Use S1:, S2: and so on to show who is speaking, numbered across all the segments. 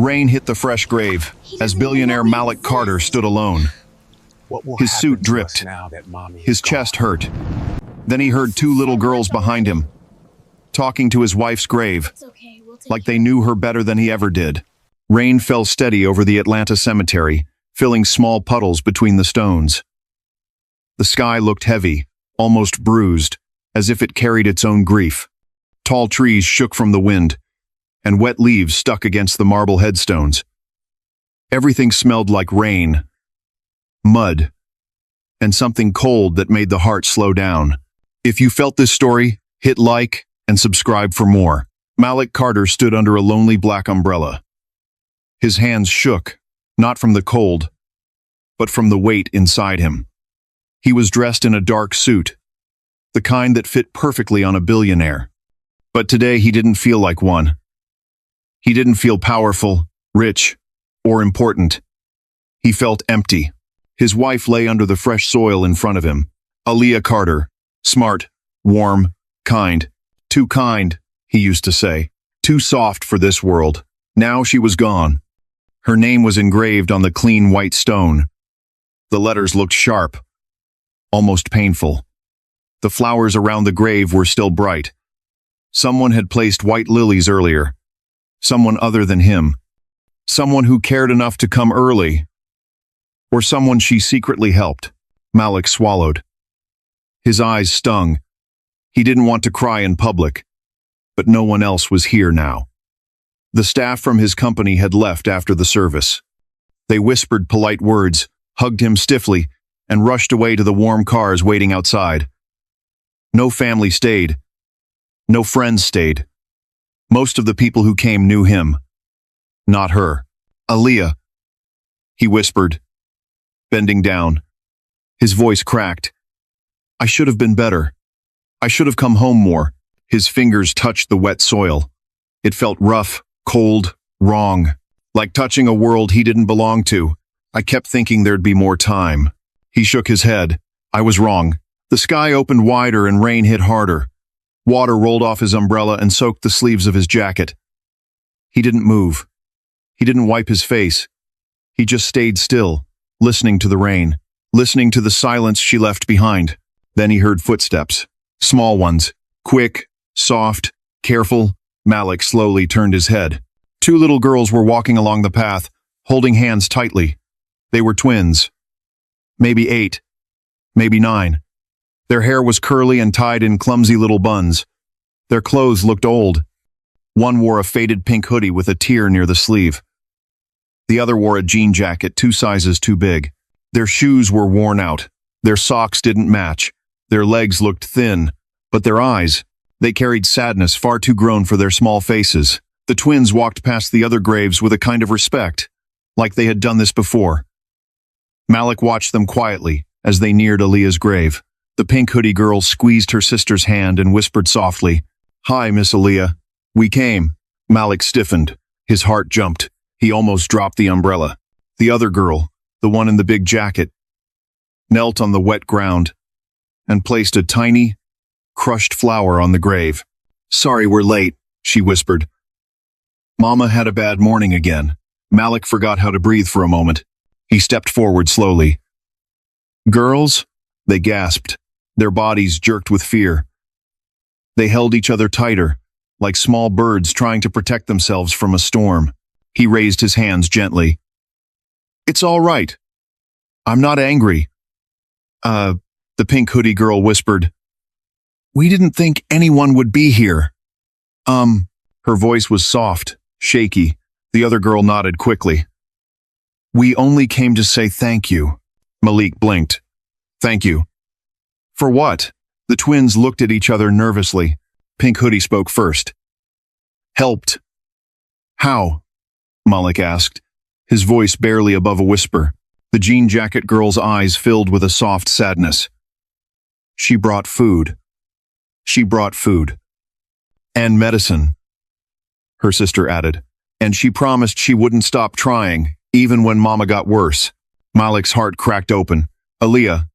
S1: Rain hit the fresh grave as billionaire Malik Carter stood alone. His suit dripped. His chest hurt. Then he heard two little girls behind him, talking to his wife's grave, like they knew her better than he ever did. Rain fell steady over the Atlanta cemetery, filling small puddles between the stones. The sky looked heavy, almost bruised, as if it carried its own grief. Tall trees shook from the wind, and wet leaves stuck against the marble headstones. Everything smelled like rain, mud, and something cold that made the heart slow down. If you felt this story, hit like and subscribe for more. Malik Carter stood under a lonely black umbrella. His hands shook, not from the cold, but from the weight inside him. He was dressed in a dark suit, the kind that fit perfectly on a billionaire. But today he didn't feel like one. He didn't feel powerful, rich, or important. He felt empty. His wife lay under the fresh soil in front of him. Aaliyah Carter, smart, warm, kind. Too kind, he used to say. Too soft for this world. Now she was gone. Her name was engraved on the clean white stone. The letters looked sharp, almost painful. The flowers around the grave were still bright. Someone had placed white lilies earlier. Someone other than him. Someone who cared enough to come early. Or someone she secretly helped. Malik swallowed. His eyes stung. He didn't want to cry in public, but no one else was here now. The staff from his company had left after the service. They whispered polite words, hugged him stiffly, and rushed away to the warm cars waiting outside. No family stayed. No friends stayed. Most of the people who came knew him. Not her. Aaliyah, he whispered, bending down. His voice cracked. I should have been better. I should have come home more. His fingers touched the wet soil. It felt rough, cold, wrong, like touching a world he didn't belong to. I kept thinking there'd be more time. He shook his head. I was wrong. The sky opened wider and rain hit harder. Water rolled off his umbrella and soaked the sleeves of his jacket. He didn't move. He didn't wipe his face. He just stayed still, listening to the rain, listening to the silence she left behind. Then he heard footsteps. Small ones. Quick, soft, careful. Malik slowly turned his head. Two little girls were walking along the path, holding hands tightly. They were twins. Maybe 8. Maybe 9. Their hair was curly and tied in clumsy little buns. Their clothes looked old. One wore a faded pink hoodie with a tear near the sleeve. The other wore a jean jacket 2 sizes too big. Their shoes were worn out. Their socks didn't match. Their legs looked thin, but their eyes, they carried sadness far too grown for their small faces. The twins walked past the other graves with a kind of respect, like they had done this before. Malik watched them quietly as they neared Aaliyah's grave. The pink hoodie girl squeezed her sister's hand and whispered softly, Hi, Miss Aaliyah. We came. Malik stiffened. His heart jumped. He almost dropped the umbrella. The other girl, the one in the big jacket, knelt on the wet ground and placed a tiny, crushed flower on the grave. Sorry we're late, she whispered. Mama had a bad morning again. Malik forgot how to breathe for a moment. He stepped forward slowly. Girls? They gasped. Their bodies jerked with fear. They held each other tighter, like small birds trying to protect themselves from a storm. He raised his hands gently. It's all right. I'm not angry. The pink hoodie girl whispered. We didn't think anyone would be here. Her voice was soft, shaky. The other girl nodded quickly. We only came to say thank you. Malik blinked. Thank you. For what? The twins looked at each other nervously. Pink hoodie spoke first. Helped. How? Malik asked, his voice barely above a whisper. The jean jacket girl's eyes filled with a soft sadness. She brought food. She brought food. And medicine, her sister added. And she promised she wouldn't stop trying, even when Mama got worse. Malik's heart cracked open. Aaliyah,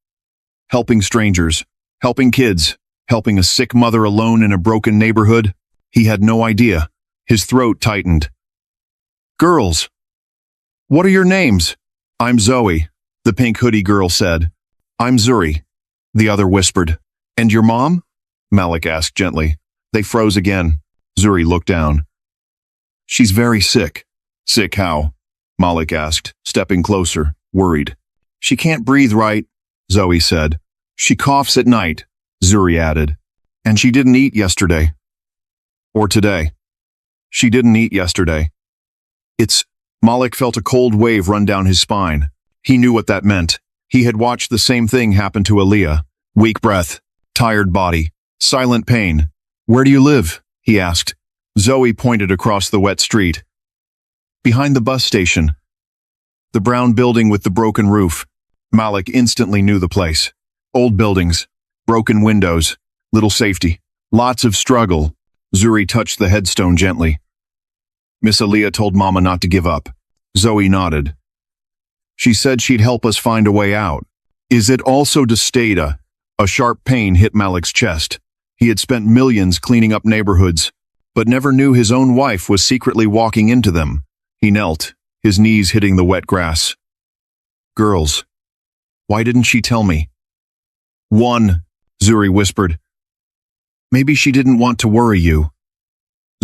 S1: helping strangers, helping kids, helping a sick mother alone in a broken neighborhood. He had no idea. His throat tightened. Girls, what are your names? I'm Zoe, the pink hoodie girl said. I'm Zuri, the other whispered. And your mom? Malik asked gently. They froze again. Zuri looked down. She's very sick. Sick how? Malik asked, stepping closer, worried. She can't breathe right, Zoe said. She coughs at night, Zuri added. And she didn't eat yesterday. Or today. She didn't eat yesterday. Malik felt a cold wave run down his spine. He knew what that meant. He had watched the same thing happen to Aaliyah. Weak breath, tired body, silent pain. Where do you live? He asked. Zoe pointed across the wet street. Behind the bus station. The brown building with the broken roof. Malik instantly knew the place. Old buildings, broken windows, little safety, lots of struggle. Zuri touched the headstone gently. Miss Aaliyah told Mama not to give up. Zoe nodded. She said she'd help us find a way out. Is it also Destata? A sharp pain hit Malik's chest. He had spent millions cleaning up neighborhoods, but never knew his own wife was secretly walking into them. He knelt, his knees hitting the wet grass. Girls, why didn't she tell me? One, Zuri whispered. Maybe she didn't want to worry you.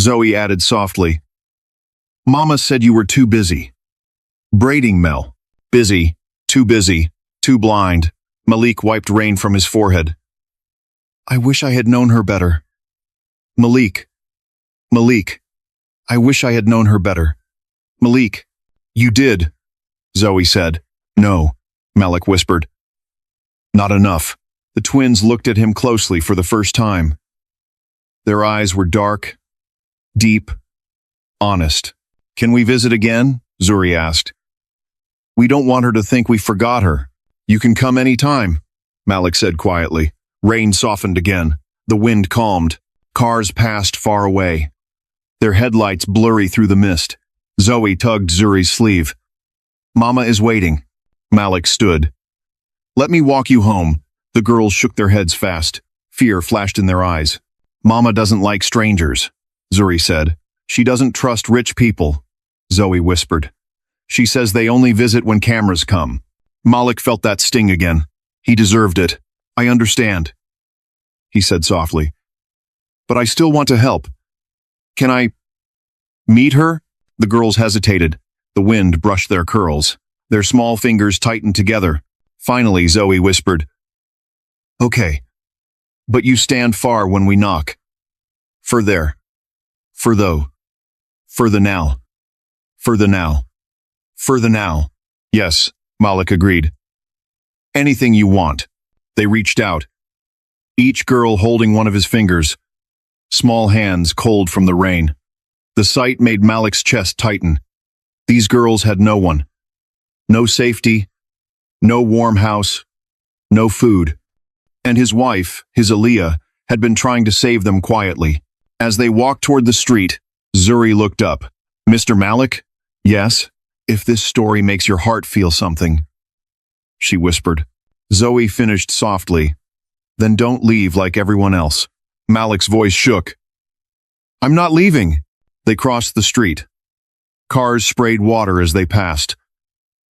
S1: Zoe added softly. Mama said you were too busy. Braiding Mel. Busy, too blind. Malik wiped rain from his forehead. I wish I had known her better. Malik, I wish I had known her better. Malik, you did, Zoe said. No, Malik whispered. Not enough. The twins looked at him closely for the first time. Their eyes were dark, deep, honest. Can we visit again? Zuri asked. We don't want her to think we forgot her. You can come any time, Malik said quietly. Rain softened again. The wind calmed. Cars passed far away. Their headlights blurry through the mist. Zoe tugged Zuri's sleeve. Mama is waiting. Malik stood. Let me walk you home. The girls shook their heads fast. Fear flashed in their eyes. Mama doesn't like strangers, Zuri said. She doesn't trust rich people, Zoe whispered. She says they only visit when cameras come. Malik felt that sting again. He deserved it. I understand, he said softly. But I still want to help. Can I meet her? The girls hesitated. The wind brushed their curls. Their small fingers tightened together. Finally, Zoe whispered, Okay, but you stand far when we knock. For there. For though. For the now. For the now. For the now. Yes, Malik agreed. Anything you want. They reached out. Each girl holding one of his fingers. Small hands cold from the rain. The sight made Malik's chest tighten. These girls had no one. No safety. No warm house. No food. And his wife, his Aaliyah, had been trying to save them quietly. As they walked toward the street, Zuri looked up. Mr. Malik? Yes? If this story makes your heart feel something, she whispered. Zoe finished softly. Then don't leave like everyone else. Malik's voice shook. I'm not leaving. They crossed the street. Cars sprayed water as they passed.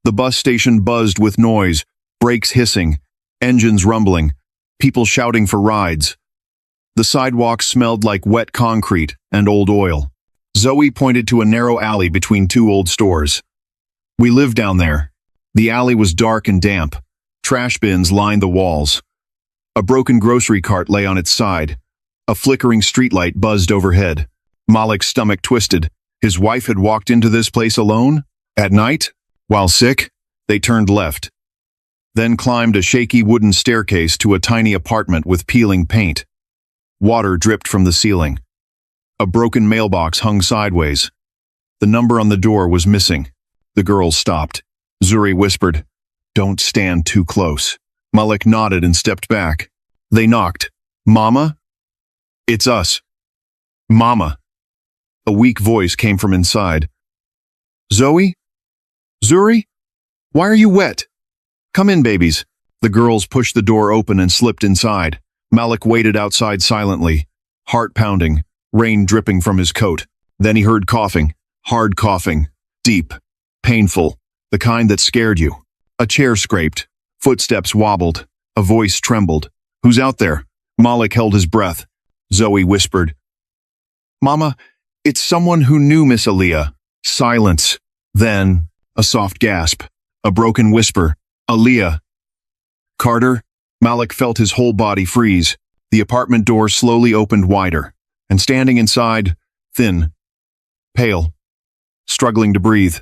S1: The bus station buzzed with noise, brakes hissing, engines rumbling, people shouting for rides. The sidewalks smelled like wet concrete and old oil. Zoe pointed to a narrow alley between two old stores. We lived down there. The alley was dark and damp. Trash bins lined the walls. A broken grocery cart lay on its side. A flickering streetlight buzzed overhead. Malik's stomach twisted. His wife had walked into this place alone? At night? While sick? They turned left. Then climbed a shaky wooden staircase to a tiny apartment with peeling paint. Water dripped from the ceiling. A broken mailbox hung sideways. The number on the door was missing. The girls stopped. Zuri whispered, Don't stand too close. Malik nodded and stepped back. They knocked. Mama? It's us. Mama. A weak voice came from inside. Zoe? Zuri? Why are you wet? Come in, babies. The girls pushed the door open and slipped inside. Malik waited outside silently, heart pounding, rain dripping from his coat. Then he heard coughing, hard coughing. Deep, painful, the kind that scared you. A chair scraped, footsteps wobbled, a voice trembled. "Who's out there?" Malik held his breath. Zoe whispered, "Mama, it's someone who knew Miss Aaliyah." Silence. Then, a soft gasp, a broken whisper. "Aaliyah." "Carter?" Malik felt his whole body freeze. The apartment door slowly opened wider, and standing inside, thin, pale, struggling to breathe,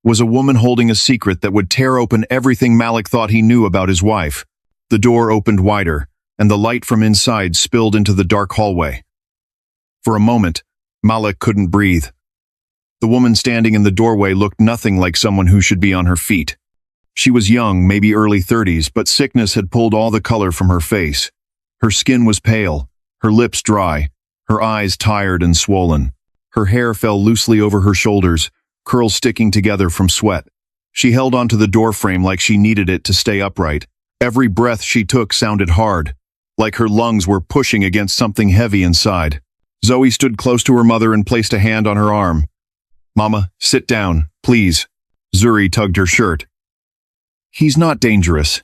S1: was a woman holding a secret that would tear open everything Malik thought he knew about his wife. The door opened wider, and the light from inside spilled into the dark hallway. For a moment, Malik couldn't breathe. The woman standing in the doorway looked nothing like someone who should be on her feet. She was young, maybe early 30s, but sickness had pulled all the color from her face. Her skin was pale, her lips dry, her eyes tired and swollen. Her hair fell loosely over her shoulders, curls sticking together from sweat. She held onto the doorframe like she needed it to stay upright. Every breath she took sounded hard, like her lungs were pushing against something heavy inside. Zoe stood close to her mother and placed a hand on her arm. "Mama, sit down, please." Zuri tugged her shirt. "He's not dangerous.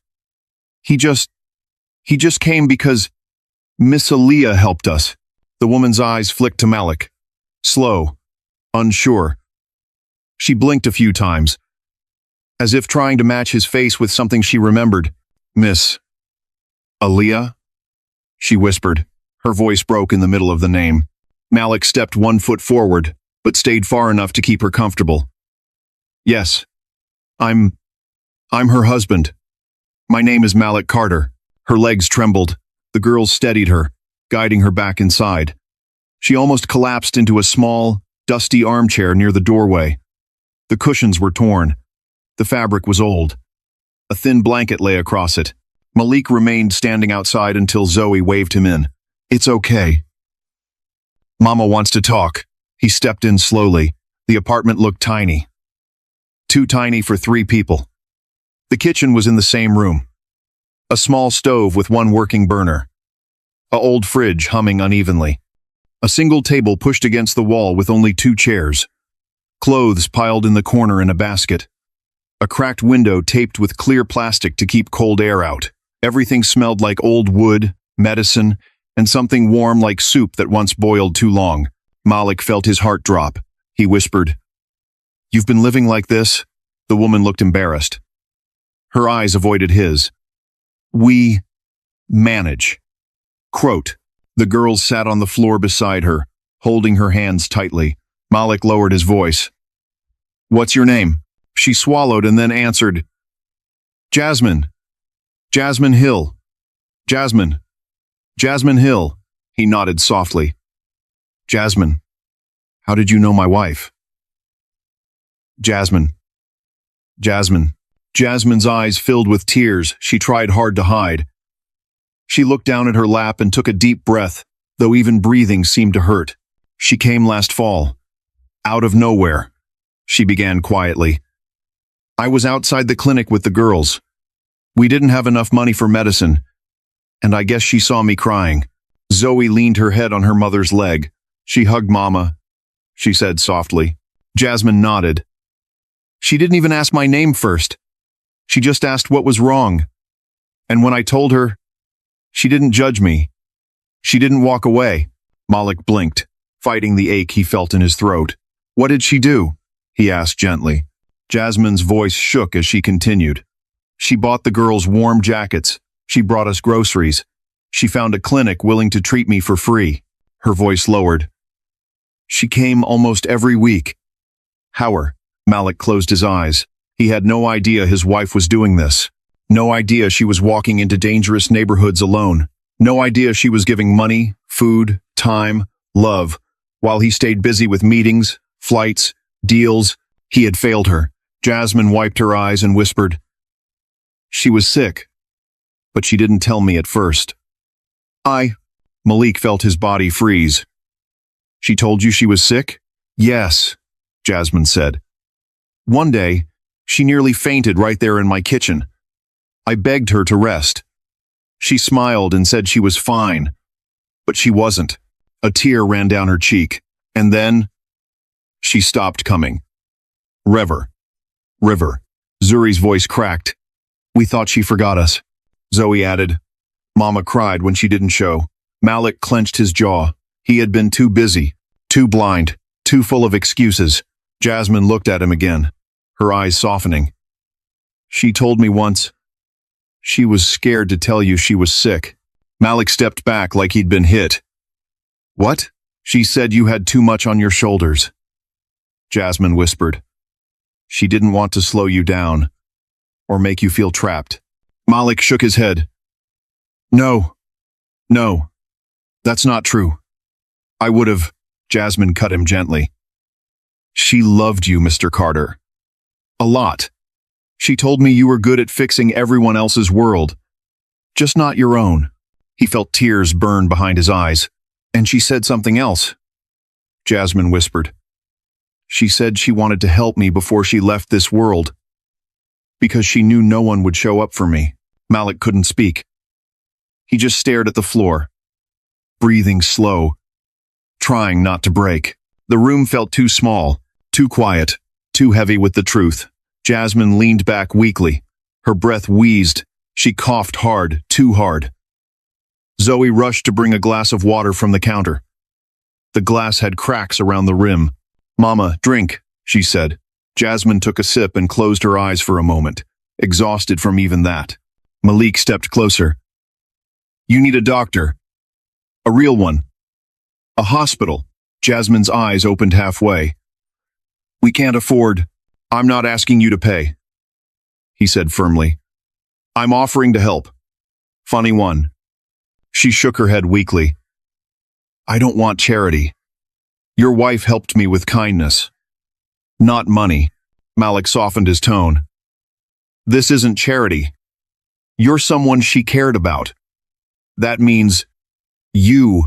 S1: He just came because Miss Aaliyah helped us." The woman's eyes flicked to Malik. Slow, unsure. She blinked a few times, as if trying to match his face with something she remembered. "Miss Aaliyah?" she whispered. Her voice broke in the middle of the name. Malik stepped 1 foot forward, but stayed far enough to keep her comfortable. "Yes, I'm her husband. My name is Malik Carter." Her legs trembled. The girls steadied her, guiding her back inside. She almost collapsed into a small, dusty armchair near the doorway. The cushions were torn. The fabric was old. A thin blanket lay across it. Malik remained standing outside until Zoe waved him in. "It's okay. Mama wants to talk." He stepped in slowly. The apartment looked tiny. Too tiny for 3 people. The kitchen was in the same room. A small stove with 1 working burner. A old fridge humming unevenly. A single table pushed against the wall with only 2 chairs. Clothes piled in the corner in a basket. A cracked window taped with clear plastic to keep cold air out. Everything smelled like old wood, medicine, and something warm like soup that once boiled too long. Malik felt his heart drop. He whispered, "You've been living like this?" The woman looked embarrassed. Her eyes avoided his. "We manage." Quote. The girls sat on the floor beside her, holding her hands tightly. Malik lowered his voice. "What's your name?" She swallowed and then answered, "Jasmine. Jasmine Hill. Jasmine. Jasmine Hill." He nodded softly. "Jasmine, how did you know my wife?" "Jasmine. Jasmine." Jasmine's eyes filled with tears she tried hard to hide. She looked down at her lap and took a deep breath, though even breathing seemed to hurt. "She came last fall. Out of nowhere," she began quietly. "I was outside the clinic with the girls. We didn't have enough money for medicine, and I guess she saw me crying." Zoe leaned her head on her mother's leg. "She hugged Mama," she said softly. Jasmine nodded. "She didn't even ask my name first. She just asked what was wrong. And when I told her, she didn't judge me. She didn't walk away." Malik blinked, fighting the ache he felt in his throat. "What did she do?" he asked gently. Jasmine's voice shook as she continued. "She bought the girls warm jackets. She brought us groceries. She found a clinic willing to treat me for free." Her voice lowered. "She came almost every week." "Howard." Malik closed his eyes. He had no idea his wife was doing this. No idea she was walking into dangerous neighborhoods alone. No idea she was giving money, food, time, love, while he stayed busy with meetings, flights, deals. He had failed her. Jasmine wiped her eyes and whispered, "She was sick, but she didn't tell me at first." Malik felt his body freeze. "She told you she was sick?" "Yes," Jasmine said. "One day, she nearly fainted right there in my kitchen. I begged her to rest. She smiled and said she was fine, but she wasn't." A tear ran down her cheek, and then she stopped coming. River. River. Zuri's voice cracked. We thought she forgot us. Zoe added. Mama cried when she didn't show. Malik clenched his jaw. He had been too busy, too blind, too full of excuses. Jasmine looked at him again, her eyes softening. She told me once. She was scared to tell you she was sick. Malik stepped back like he'd been hit. What? She said you had too much on your shoulders. Jasmine whispered. She didn't want to slow you down or make you feel trapped. Malik shook his head. No. No. That's not true. I would have. Jasmine cut him gently. She loved you, Mr. Carter. A lot. She told me you were good at fixing everyone else's world, just not your own. He felt tears burn behind his eyes. And she said something else. Jasmine whispered. She said she wanted to help me before she left this world, because she knew no one would show up for me. Malik couldn't speak. He just stared at the floor, breathing slow, trying not to break. The room felt too small, too quiet, too heavy with the truth. Jasmine leaned back weakly. Her breath wheezed. She coughed hard, too hard. Zoe rushed to bring a glass of water from the counter. The glass had cracks around the rim. Mama, drink, she said. Jasmine took a sip and closed her eyes for a moment, exhausted from even that. Malik stepped closer. You need a doctor. A real one. A hospital. Jasmine's eyes opened halfway. We can't afford. I'm not asking you to pay, he said firmly. I'm offering to help. Funny one. She shook her head weakly. I don't want charity. Your wife helped me with kindness. Not money. Malik softened his tone. This isn't charity. You're someone she cared about. That means you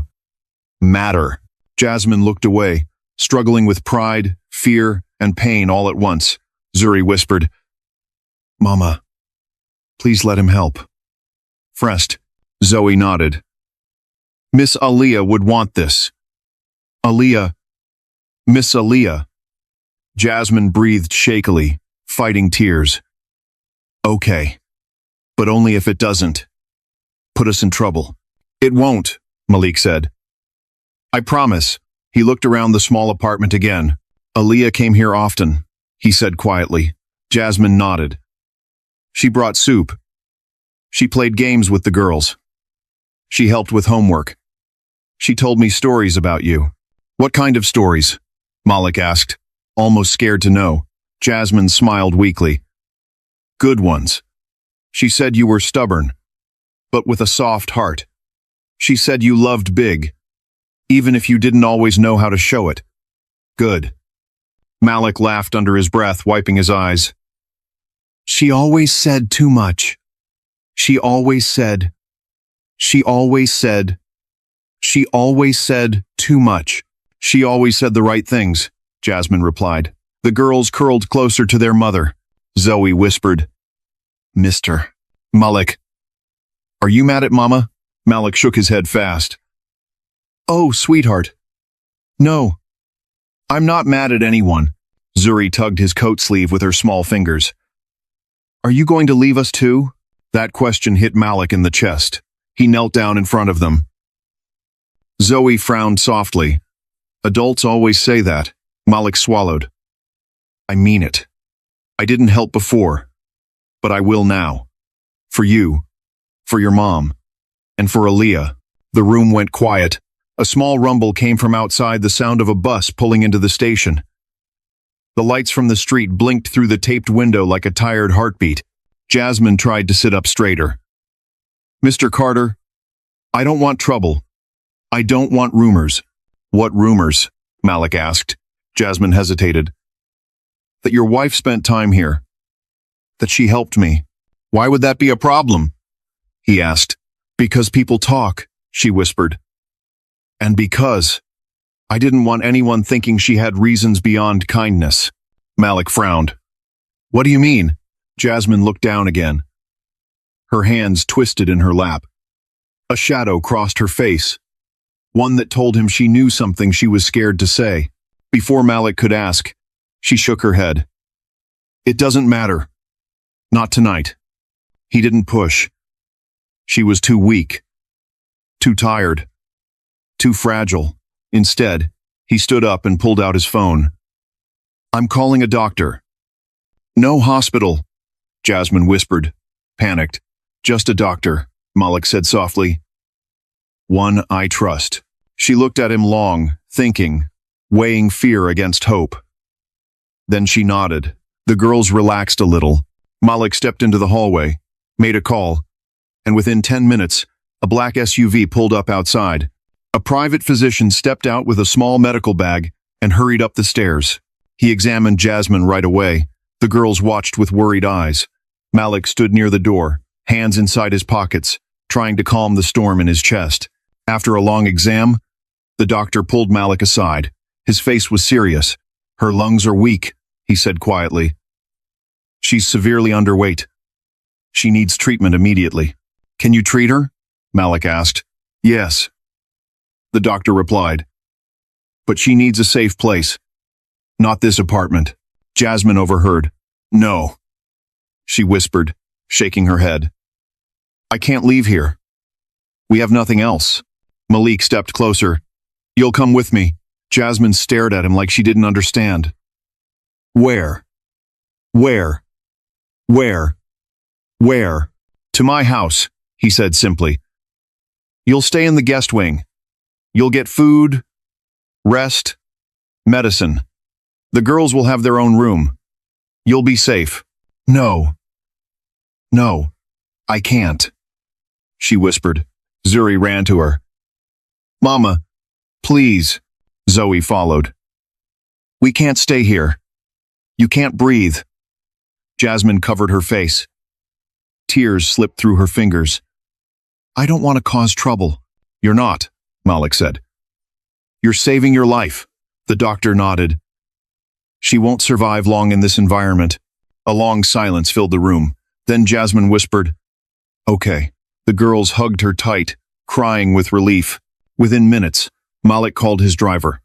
S1: matter. Jasmine looked away, struggling with pride, fear, and pain all at once. Zuri whispered, Mama, please let him help. Frest. Zoe nodded. Miss Aaliyah would want this. Aaliyah. Miss Aaliyah. Jasmine breathed shakily, fighting tears. Okay. But only if it doesn't put us in trouble. It won't, Malik said. I promise. He looked around the small apartment again. Aaliyah came here often, he said quietly. Jasmine nodded. She brought soup. She played games with the girls. She helped with homework. She told me stories about you. What kind of stories? Malik asked, almost scared to know. Jasmine smiled weakly. Good ones. She said you were stubborn, but with a soft heart. She said you loved big, even if you didn't always know how to show it. Good. Malik laughed under his breath, wiping his eyes. She always said too much. She always said too much. She always said the right things, Jasmine replied. The girls curled closer to their mother. Zoe whispered, Mr. Malik. Are you mad at Mama? Malik shook his head fast. Oh, sweetheart. No. I'm not mad at anyone. Zuri tugged his coat sleeve with her small fingers. Are you going to leave us too? That question hit Malik in the chest. He knelt down in front of them. Zoe frowned softly. Adults always say that. Malik swallowed. I mean it. I didn't help before, but I will now. For you, for your mom, and for Aaliyah. The room went quiet. A small rumble came from outside, the sound of a bus pulling into the station. The lights from the street blinked through the taped window like a tired heartbeat. Jasmine tried to sit up straighter. Mr. Carter, I don't want trouble. I don't want rumors. What rumors? Malik asked. Jasmine hesitated. That your wife spent time here. That she helped me. Why would that be a problem? He asked. Because people talk, she whispered. And because I didn't want anyone thinking she had reasons beyond kindness. Malik frowned. What do you mean? Jasmine looked down again. Her hands twisted in her lap. A shadow crossed her face. One that told him she knew something she was scared to say. Before Malik could ask, she shook her head. It doesn't matter. Not tonight. He didn't push. She was too weak, too tired, too fragile. Instead, he stood up and pulled out his phone. I'm calling a doctor. No hospital, Jasmine whispered, panicked. Just a doctor, Malik said softly. One I trust. She looked at him long, thinking, weighing fear against hope. Then she nodded. The girls relaxed a little. Malik stepped into the hallway, made a call, and within 10 minutes, a black SUV pulled up outside. A private physician stepped out with a small medical bag and hurried up the stairs. He examined Jasmine right away. The girls watched with worried eyes. Malik stood near the door, hands inside his pockets, trying to calm the storm in his chest. After a long exam, the doctor pulled Malik aside. His face was serious. Her lungs are weak, he said quietly. She's severely underweight. She needs treatment immediately. Can you treat her? Malik asked. Yes, the doctor replied. But she needs a safe place. Not this apartment. Jasmine overheard. No, she whispered, shaking her head. I can't leave here. We have nothing else. Malik stepped closer. You'll come with me. Jasmine stared at him like she didn't understand. Where? Where? Where? Where? To my house, he said simply. You'll stay in the guest wing. You'll get food, rest, medicine. The girls will have their own room. You'll be safe. No. No, I can't, she whispered. Zuri ran to her. Mama, please, Zoe followed. We can't stay here. You can't breathe. Jasmine covered her face. Tears slipped through her fingers. I don't want to cause trouble. You're not, Malik said. You're saving your life, the doctor nodded. She won't survive long in this environment. A long silence filled the room. Then Jasmine whispered, Okay. The girls hugged her tight, crying with relief. Within minutes, Malik called his driver.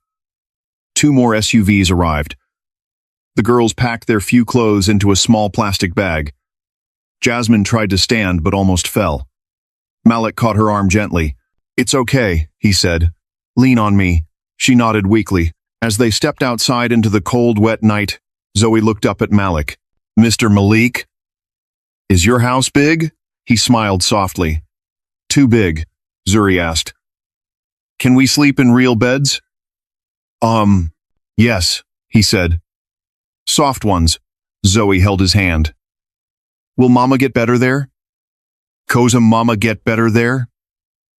S1: 2 more SUVs arrived. The girls packed their few clothes into a small plastic bag. Jasmine tried to stand but almost fell. Malik caught her arm gently. It's okay, he said. Lean on me. She nodded weakly. As they stepped outside into the cold, wet night, Zoe looked up at Malik. Mr. Malik? Is your house big? He smiled softly. Too big, Zuri asked. Can we sleep in real beds? Yes, he said. Soft ones. Zoe held his hand. Will Mama get better there? Kozum Mama get better there?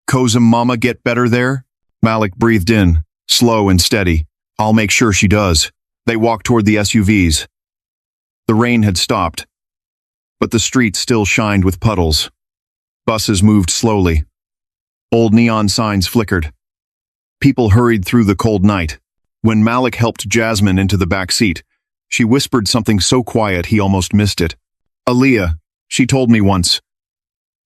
S1: Kozum Mama get better there? Malik breathed in, slow and steady. I'll make sure she does. They walked toward the SUVs. The rain had stopped, but the street still shined with puddles. Buses moved slowly. Old neon signs flickered. People hurried through the cold night. When Malik helped Jasmine into the back seat, she whispered something so quiet he almost missed it. Aaliyah, she told me once.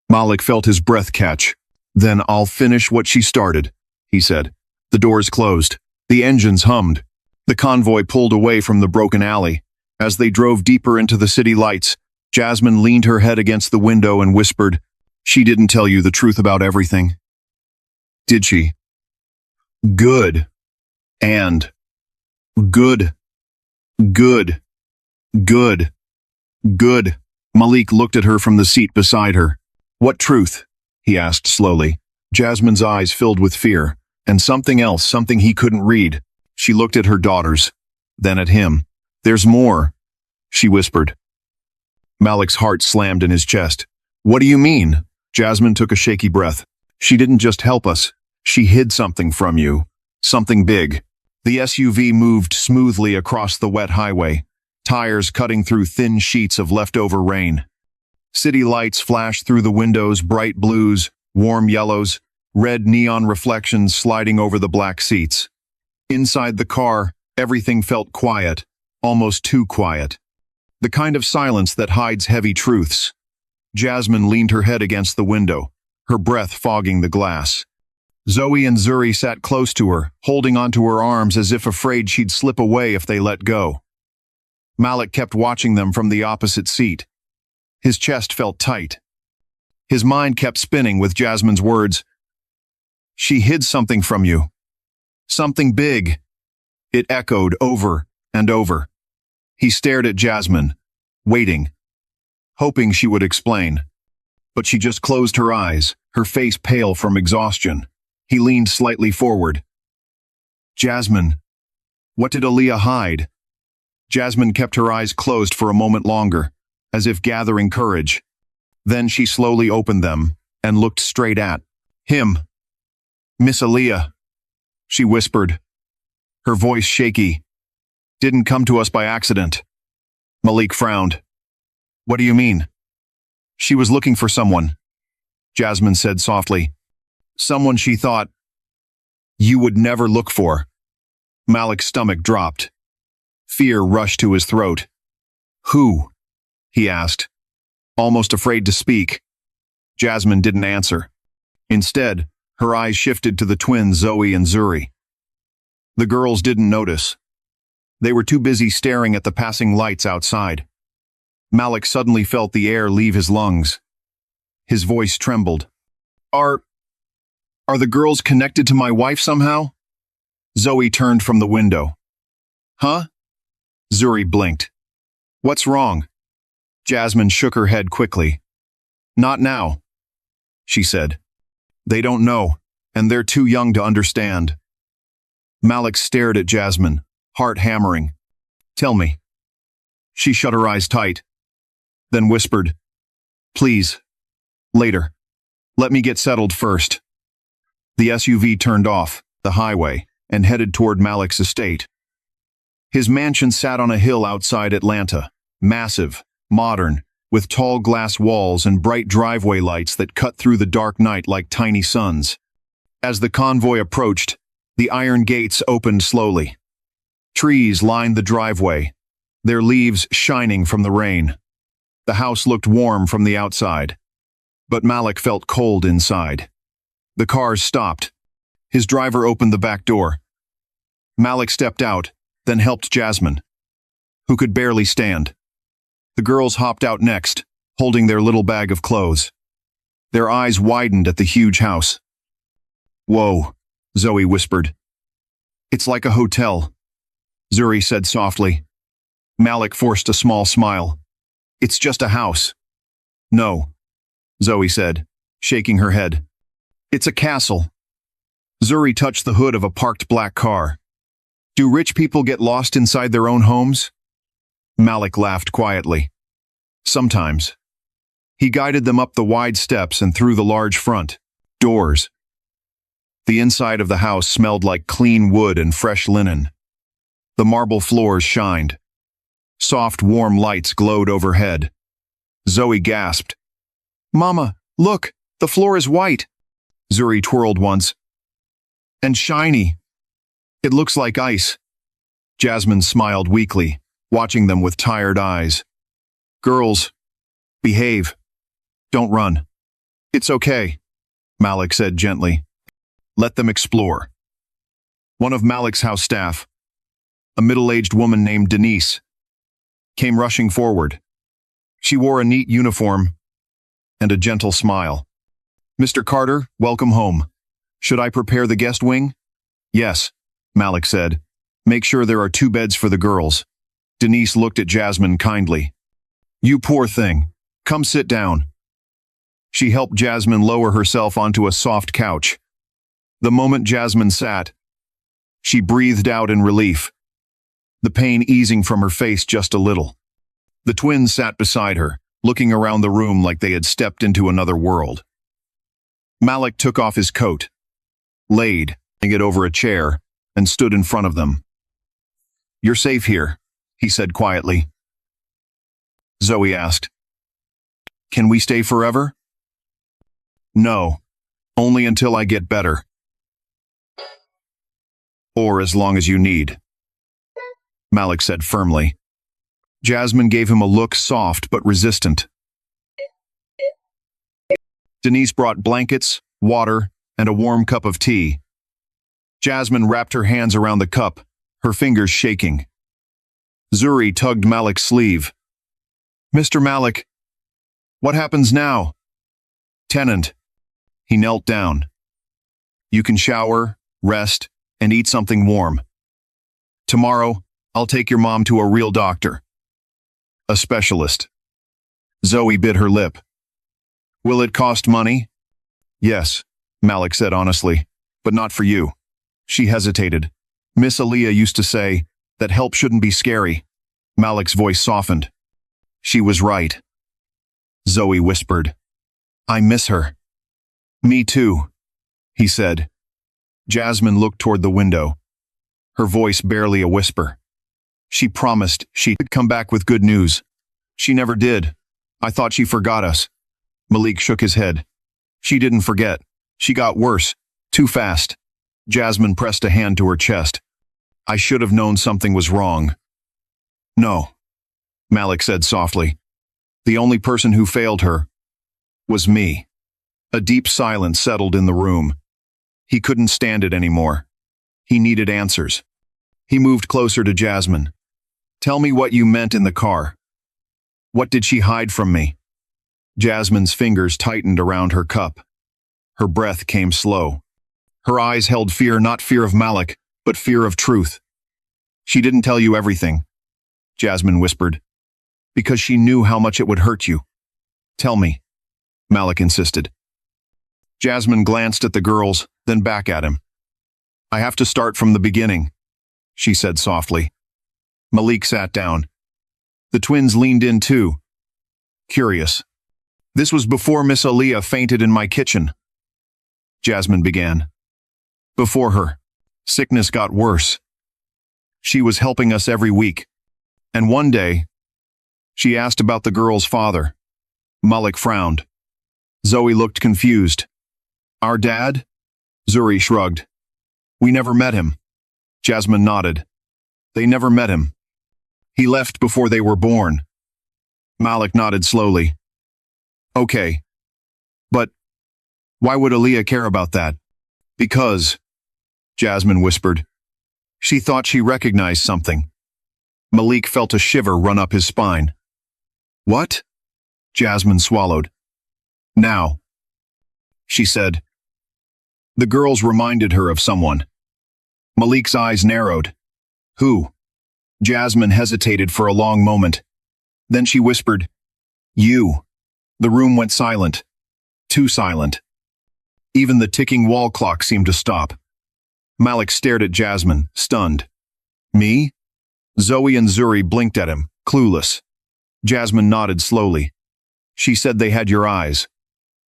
S1: Malik felt his breath catch. Then I'll finish what she started, he said. The doors closed. The engines hummed. The convoy pulled away from the broken alley. As they drove deeper into the city lights, Jasmine leaned her head against the window and whispered, She didn't tell you the truth about everything. Did she? Good. And good. Good. Good. Good. Malik looked at her from the seat beside her. What truth? He asked slowly. Jasmine's eyes filled with fear, and something else, something he couldn't read. She looked at her daughters, then at him. There's more, she whispered. Malik's heart slammed in his chest. What do you mean? Jasmine took a shaky breath. She didn't just help us. She hid something from you. Something big. The SUV moved smoothly across the wet highway, tires cutting through thin sheets of leftover rain. City lights flashed through the windows, bright blues, warm yellows, red neon reflections sliding over the black seats. Inside the car, everything felt quiet, almost too quiet. The kind of silence that hides heavy truths. Jasmine leaned her head against the window, her breath fogging the glass. Zoe and Zuri sat close to her, holding onto her arms as if afraid she'd slip away if they let go. Malik kept watching them from the opposite seat. His chest felt tight. His mind kept spinning with Jasmine's words. She hid something from you. Something big. It echoed over and over. He stared at Jasmine, waiting, hoping she would explain. But she just closed her eyes, her face pale from exhaustion. He leaned slightly forward. Jasmine, what did Aaliyah hide? Jasmine kept her eyes closed for a moment longer, as if gathering courage. Then she slowly opened them and looked straight at him. Miss Aaliyah, she whispered, her voice shaky. Didn't come to us by accident. Malik frowned. What do you mean? She was looking for someone, Jasmine said softly. Someone she thought you would never look for. Malik's stomach dropped. Fear rushed to his throat. Who? He asked, almost afraid to speak. Jasmine didn't answer. Instead, her eyes shifted to the twins Zoe and Zuri. The girls didn't notice. They were too busy staring at the passing lights outside. Malik suddenly felt the air leave his lungs. His voice trembled. Are the girls connected to my wife somehow? Zoe turned from the window. Huh? Zuri blinked. What's wrong? Jasmine shook her head quickly. Not now, she said. They don't know, and they're too young to understand. Malik stared at Jasmine, heart hammering. Tell me. She shut her eyes tight, then whispered, Please, later. Let me get settled first. The SUV turned off the highway and headed toward Malik's estate. His mansion sat on a hill outside Atlanta, massive, modern, with tall glass walls and bright driveway lights that cut through the dark night like tiny suns. As the convoy approached, the iron gates opened slowly. Trees lined the driveway, their leaves shining from the rain. The house looked warm from the outside, but Malik felt cold inside. The cars stopped. His driver opened the back door. Malik stepped out, then helped Jasmine, who could barely stand. The girls hopped out next, holding their little bag of clothes. Their eyes widened at the huge house. Whoa, Zoe whispered. It's like a hotel, Zuri said softly. Malik forced a small smile. It's just a house. No, Zoe said, shaking her head. It's a castle. Zuri touched the hood of a parked black car. Do rich people get lost inside their own homes? Malik laughed quietly. Sometimes. He guided them up the wide steps and through the large front doors. The inside of the house smelled like clean wood and fresh linen. The marble floors shined. Soft, warm lights glowed overhead. Zoe gasped. Mama, look, the floor is white. Zuri twirled once. And shiny. It looks like ice. Jasmine smiled weakly, watching them with tired eyes. Girls, behave. Don't run. It's okay, Malik said gently. Let them explore. One of Malik's house staff, a middle-aged woman named Denise, came rushing forward. She wore a neat uniform and a gentle smile. Mr. Carter, welcome home. Should I prepare the guest wing? Yes, Malik said. Make sure there are 2 beds for the girls. Denise looked at Jasmine kindly. You poor thing. Come sit down. She helped Jasmine lower herself onto a soft couch. The moment Jasmine sat, she breathed out in relief, the pain easing from her face just a little. The twins sat beside her, looking around the room like they had stepped into another world. Malik took off his coat, laid it over a chair, and stood in front of them. You're safe here, he said quietly. Zoe asked, Can we stay forever? No, only until I get better. Or as long as you need, Malik said firmly. Jasmine gave him a look soft but resistant. Denise brought blankets, water, and a warm cup of tea. Jasmine wrapped her hands around the cup, her fingers shaking. Zuri tugged Malik's sleeve. Mr. Malik, what happens now? Tenant. He knelt down. You can shower, rest, and eat something warm. Tomorrow, I'll take your mom to a real doctor. A specialist. Zoe bit her lip. Will it cost money? Yes, Malik said honestly, but not for you. She hesitated. Miss Aaliyah used to say that help shouldn't be scary. Malik's voice softened. She was right. Zoe whispered. I miss her. Me too, he said. Jasmine looked toward the window, her voice barely a whisper. She promised she'd come back with good news. She never did. I thought she forgot us. Malik shook his head. She didn't forget. She got worse. Too fast. Jasmine pressed a hand to her chest. I should have known something was wrong. No, Malik said softly. The only person who failed her was me. A deep silence settled in the room. He couldn't stand it anymore. He needed answers. He moved closer to Jasmine. Tell me what you meant in the car. What did she hide from me? Jasmine's fingers tightened around her cup. Her breath came slow. Her eyes held fear, not fear of Malik, but fear of truth. She didn't tell you everything, Jasmine whispered, because she knew how much it would hurt you. Tell me, Malik insisted. Jasmine glanced at the girls, then back at him. I have to start from the beginning, she said softly. Malik sat down. The twins leaned in too. Curious. This was before Miss Aaliyah fainted in my kitchen. Jasmine began. Before her, sickness got worse. She was helping us every week. And one day, she asked about the girl's father. Malik frowned. Zoe looked confused. Our dad? Zuri shrugged. We never met him. Jasmine nodded. They never met him. He left before they were born. Malik nodded slowly. Okay. But why would Aaliyah care about that? Because, Jasmine whispered. She thought she recognized something. Malik felt a shiver run up his spine. What? Jasmine swallowed. Now, she said. The girls reminded her of someone. Malik's eyes narrowed. Who? Jasmine hesitated for a long moment. Then she whispered, You. The room went silent. Too silent. Even the ticking wall clock seemed to stop. Malik stared at Jasmine, stunned. Me? Zoe and Zuri blinked at him, clueless. Jasmine nodded slowly. She said they had your eyes,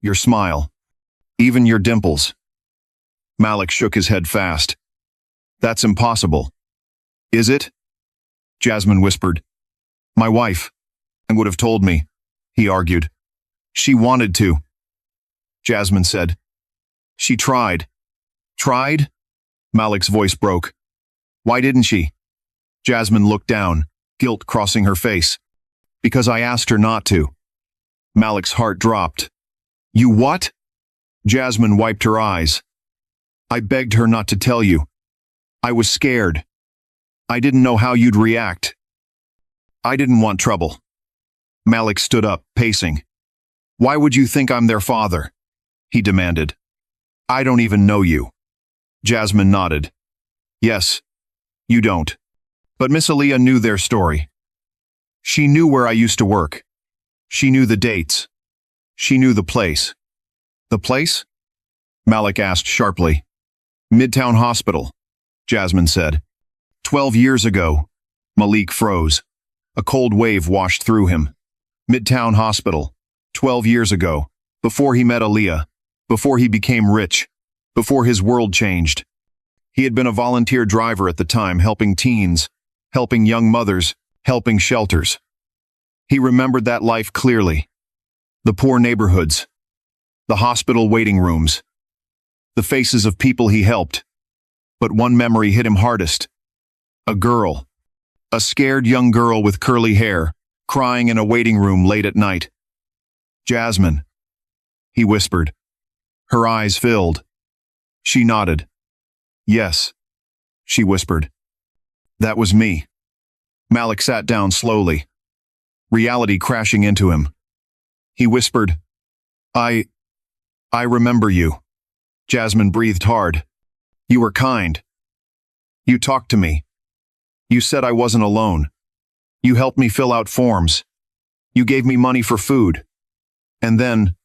S1: your smile, even your dimples. Malik shook his head fast. That's impossible. Is it? Jasmine whispered. My wife, and would have told me, he argued. She wanted to. Jasmine said. She tried. Tried? Malik's voice broke. Why didn't she? Jasmine looked down, guilt crossing her face. Because I asked her not to. Malik's heart dropped. You what? Jasmine wiped her eyes. I begged her not to tell you. I was scared. I didn't know how you'd react. I didn't want trouble. Malik stood up, pacing. Why would you think I'm their father? He demanded. I don't even know you. Jasmine nodded. Yes, you don't. But Miss Aaliyah knew their story. She knew where I used to work. She knew the dates. She knew the place. The place? Malik asked sharply. Midtown Hospital, Jasmine said. 12 years ago. Malik froze. A cold wave washed through him. Midtown Hospital. 12 years ago. Before he met Aaliyah. Before he became rich. Before his world changed. He had been a volunteer driver at the time, helping teens, helping young mothers, helping shelters. He remembered that life clearly. The poor neighborhoods. The hospital waiting rooms. The faces of people he helped. But one memory hit him hardest. A girl. A scared young girl with curly hair, crying in a waiting room late at night. Jasmine, he whispered. Her eyes filled. She nodded. Yes, she whispered. That was me. Malik sat down slowly, reality crashing into him. He whispered, I remember you. Jasmine breathed hard. You were kind. You talked to me. You said I wasn't alone. You helped me fill out forms. You gave me money for food. And then,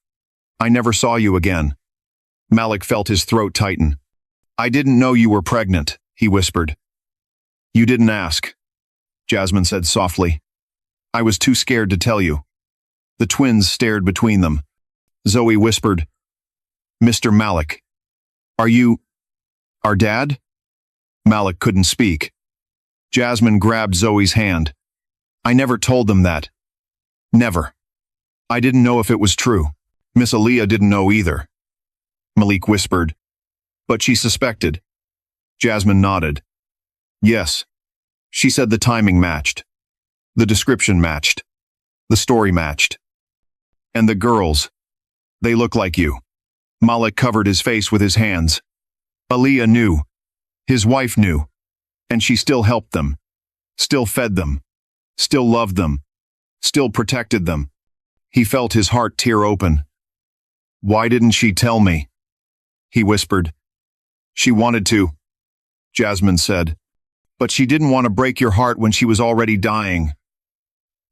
S1: I never saw you again. Malik felt his throat tighten. I didn't know you were pregnant, he whispered. You didn't ask, Jasmine said softly. I was too scared to tell you. The twins stared between them. Zoe whispered, Mr. Malik, are you our dad? Malik couldn't speak. Jasmine grabbed Zoe's hand. I never told them that. Never. I didn't know if it was true. Miss Aaliyah didn't know either. Malik whispered. But she suspected. Jasmine nodded. Yes. She said the timing matched. The description matched. The story matched. And the girls, they look like you. Malik covered his face with his hands. Aaliyah knew. His wife knew. And she still helped them. Still fed them. Still loved them. Still protected them. He felt his heart tear open. Why didn't she tell me? He whispered. She wanted to, Jasmine said. But she didn't want to break your heart when she was already dying.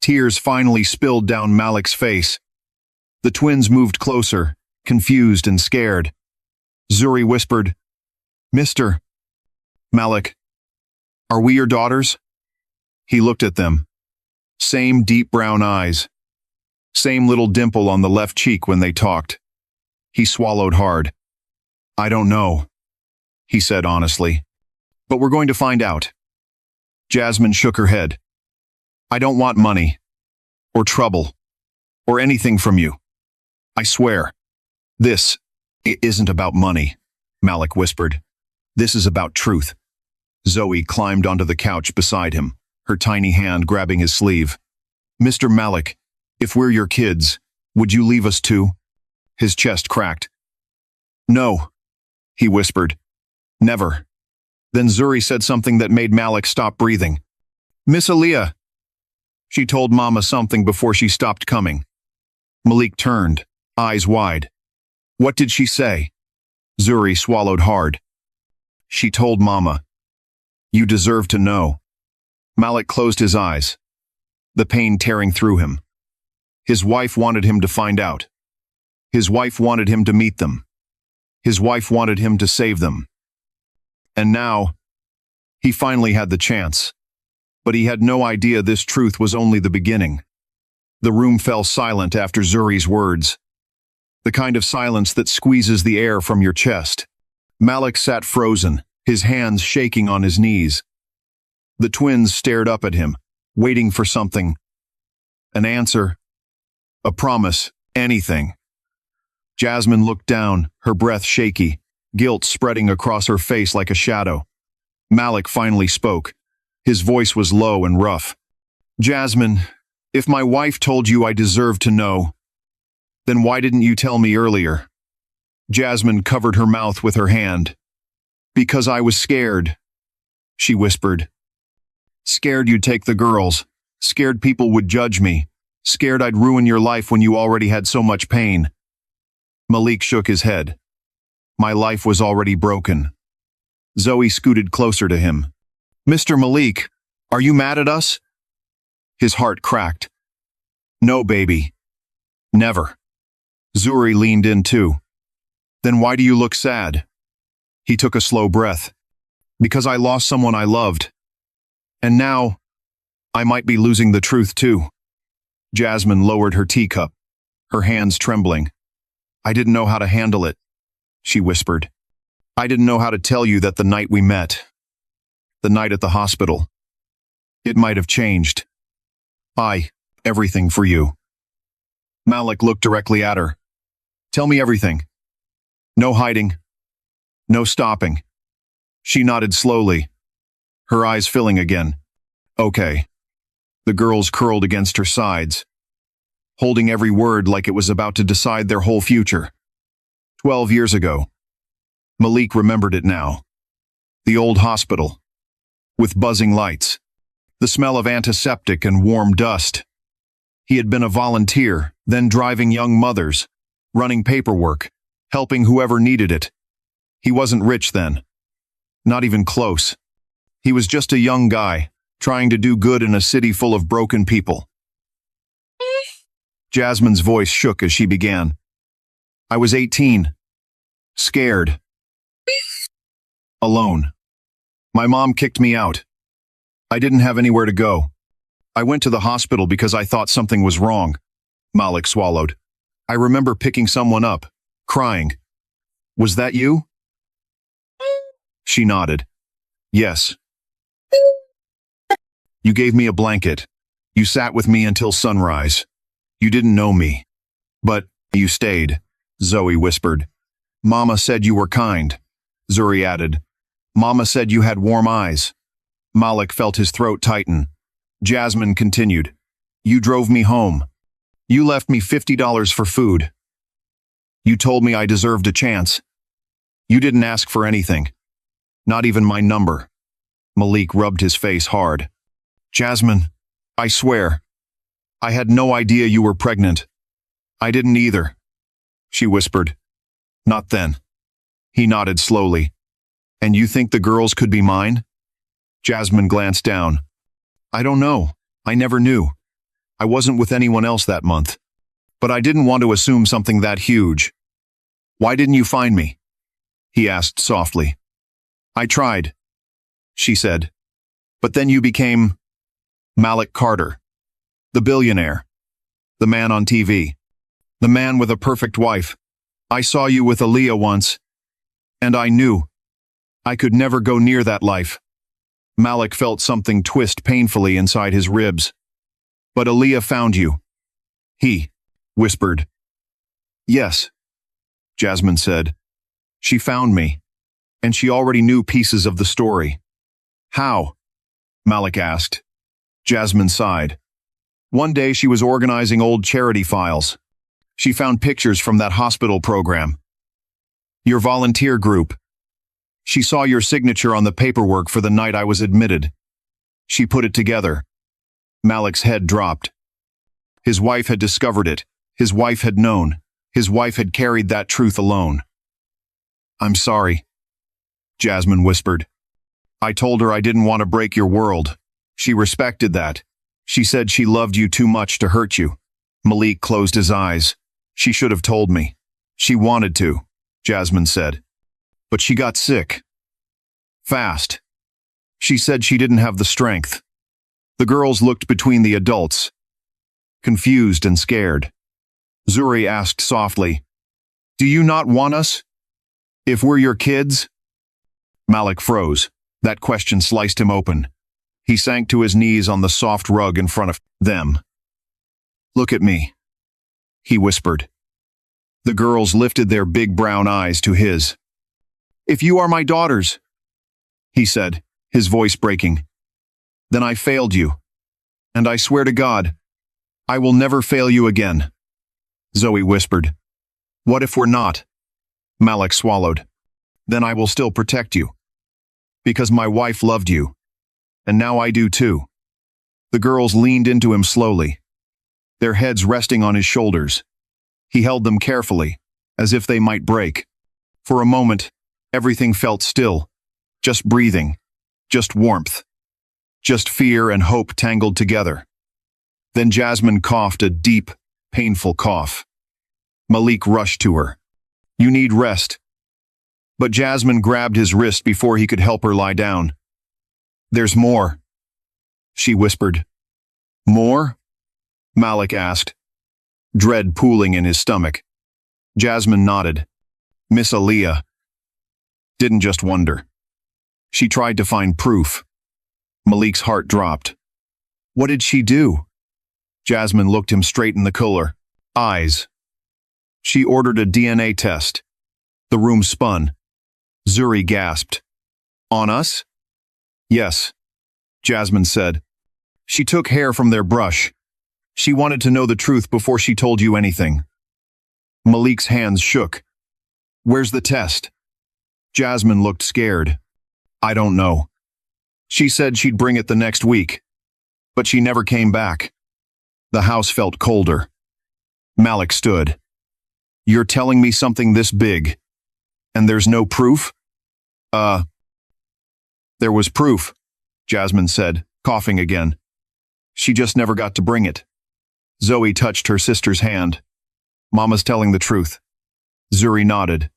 S1: Tears finally spilled down Malik's face. The twins moved closer, confused and scared. Zuri whispered, Mr. Malik, are we your daughters? He looked at them. Same deep brown eyes. Same little dimple on the left cheek when they talked. He swallowed hard. I don't know, he said honestly. But we're going to find out. Jasmine shook her head. I don't want money, or trouble, or anything from you. I swear. This isn't about money, Malik whispered. This is about truth. Zoe climbed onto the couch beside him, her tiny hand grabbing his sleeve. Mr. Malik, if we're your kids, would you leave us too? His chest cracked. No, he whispered. Never. Then Zuri said something that made Malik stop breathing. Miss Aaliyah. She told Mama something before she stopped coming. Malik turned, eyes wide. What did she say? Zuri swallowed hard. She told Mama. You deserve to know. Malik closed his eyes, the pain tearing through him. His wife wanted him to find out. His wife wanted him to meet them. His wife wanted him to save them. And now, he finally had the chance. But he had no idea this truth was only the beginning. The room fell silent after Zuri's words. The kind of silence that squeezes the air from your chest. Malik sat frozen, his hands shaking on his knees. The twins stared up at him, waiting for something. An answer. A promise. Anything. Jasmine looked down, her breath shaky, guilt spreading across her face like a shadow. Malik finally spoke. His voice was low and rough. Jasmine, if my wife told you I deserved to know, then why didn't you tell me earlier? Jasmine covered her mouth with her hand. Because I was scared, she whispered. Scared you'd take the girls. Scared people would judge me. Scared I'd ruin your life when you already had so much pain. Malik shook his head. My life was already broken. Zoe scooted closer to him. Mr. Malik, are you mad at us? His heart cracked. No, baby. Never. Zuri leaned in too. Then why do you look sad? He took a slow breath. Because I lost someone I loved. And now, I might be losing the truth too. Jasmine lowered her teacup, her hands trembling. I didn't know how to handle it, she whispered. I didn't know how to tell you that the night we met, the night at the hospital, it might have changed. Everything for you. Malik looked directly at her. Tell me everything. No hiding. No stopping. She nodded slowly, her eyes filling again. Okay. The girls curled against her sides, holding every word like it was about to decide their whole future. 12 years ago. Malik remembered it now. The old hospital, with buzzing lights, the smell of antiseptic and warm dust. He had been a volunteer, then driving young mothers, running paperwork, helping whoever needed it. He wasn't rich then. Not even close. He was just a young guy, trying to do good in a city full of broken people. Jasmine's voice shook as she began. I was 18. Scared. Alone. My mom kicked me out. I didn't have anywhere to go. I went to the hospital because I thought something was wrong. Malik swallowed. I remember picking someone up, crying. Was that you? She nodded. Yes. You gave me a blanket. You sat with me until sunrise. You didn't know me. But you stayed, Zoe whispered. Mama said you were kind, Zuri added. Mama said you had warm eyes. Malik felt his throat tighten. Jasmine continued. You drove me home. You left me $50 for food. You told me I deserved a chance. You didn't ask for anything. Not even my number. Malik rubbed his face hard. Jasmine, I swear. I had no idea you were pregnant. I didn't either. She whispered. Not then. He nodded slowly. And you think the girls could be mine? Jasmine glanced down. I don't know. I never knew. I wasn't with anyone else that month. But I didn't want to assume something that huge. Why didn't you find me? He asked softly. I tried, she said. But then you became Malik Carter, the billionaire, the man on TV, the man with a perfect wife. I saw you with Aaliyah once, and I knew I could never go near that life. Malik felt something twist painfully inside his ribs. But Aaliyah found you. He whispered. Yes, Jasmine said. She found me, and she already knew pieces of the story. How? Malik asked. Jasmine sighed. One day she was organizing old charity files. She found pictures from that hospital program. Your volunteer group. She saw your signature on the paperwork for the night I was admitted. She put it together. Malik's head dropped. His wife had discovered it. His wife had known. His wife had carried that truth alone. I'm sorry, Jasmine whispered. I told her I didn't want to break your world. She respected that. She said she loved you too much to hurt you. Malik closed his eyes. She should have told me. She wanted to, Jasmine said. But she got sick. Fast. She said she didn't have the strength. The girls looked between the adults, confused and scared. Zuri asked softly, Do you not want us? If we're your kids? Malik froze. That question sliced him open. He sank to his knees on the soft rug in front of them. Look at me, he whispered. The girls lifted their big brown eyes to his. If you are my daughters, he said, his voice breaking, then I failed you. And I swear to God, I will never fail you again. Zoe whispered. What if we're not? Malik swallowed. Then I will still protect you. Because my wife loved you. And now I do too. The girls leaned into him slowly, their heads resting on his shoulders. He held them carefully, as if they might break. For a moment, everything felt still, just breathing, just warmth, just fear and hope tangled together. Then Jasmine coughed a deep, painful cough. Malik rushed to her. You need rest. But Jasmine grabbed his wrist before he could help her lie down. There's more, she whispered. More? Malik asked, dread pooling in his stomach. Jasmine nodded. Miss Aaliyah didn't just wonder. She tried to find proof. Malik's heart dropped. What did she do? Jasmine looked him straight in the cooler eyes. She ordered a DNA test. The room spun. Zuri gasped. On us? Yes, Jasmine said. She took hair from their brush. She wanted to know the truth before she told you anything. Malik's hands shook. Where's the test? Jasmine looked scared. I don't know. She said she'd bring it the next week. but she never came back. The house felt colder. Malik stood. You're telling me something this big, and there's no proof? There was proof, Jasmine said, coughing again. She just never got to bring it. Zoe touched her sister's hand. Mama's telling the truth. Zuri nodded.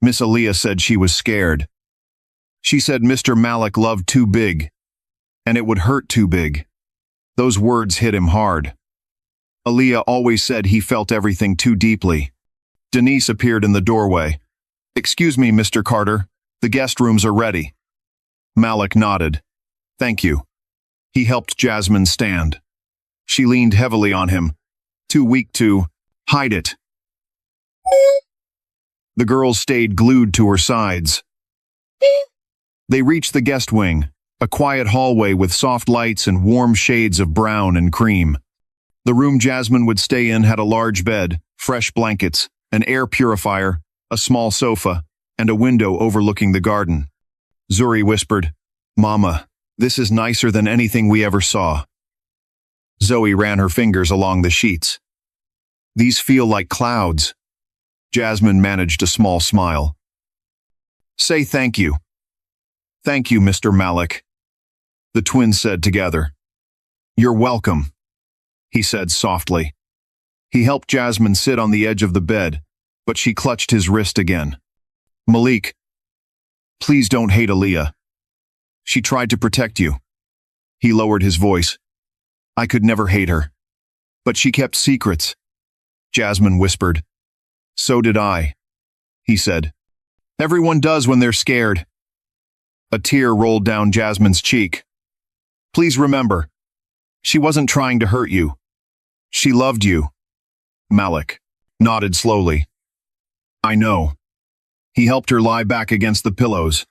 S1: Miss Aaliyah said she was scared. She said Mr. Malik loved too big, and it would hurt too big. Those words hit him hard. Aaliyah always said he felt everything too deeply. Denise appeared in the doorway. Excuse me, Mr. Carter. The guest rooms are ready. Malik nodded. Thank you. He helped Jasmine stand. She leaned heavily on him, too weak to hide it. The girls stayed glued to her sides. They reached the guest wing, a quiet hallway with soft lights and warm shades of brown and cream. The room Jasmine would stay in had a large bed, fresh blankets, an air purifier, a small sofa, and a window overlooking the garden. Zuri whispered, Mama, this is nicer than anything we ever saw. Zoe ran her fingers along the sheets. These feel like clouds. Jasmine managed a small smile. Say thank you. Thank you, Mr. Malik. The twins said together. You're welcome, he said softly. He helped Jasmine sit on the edge of the bed, but she clutched his wrist again. Malik, please don't hate Aaliyah. She tried to protect you. He lowered his voice. I could never hate her. But she kept secrets. Jasmine whispered. So did I, he said. Everyone does when they're scared. A tear rolled down Jasmine's cheek. Please remember, she wasn't trying to hurt you. She loved you. Malik nodded slowly. I know. He helped her lie back against the pillows.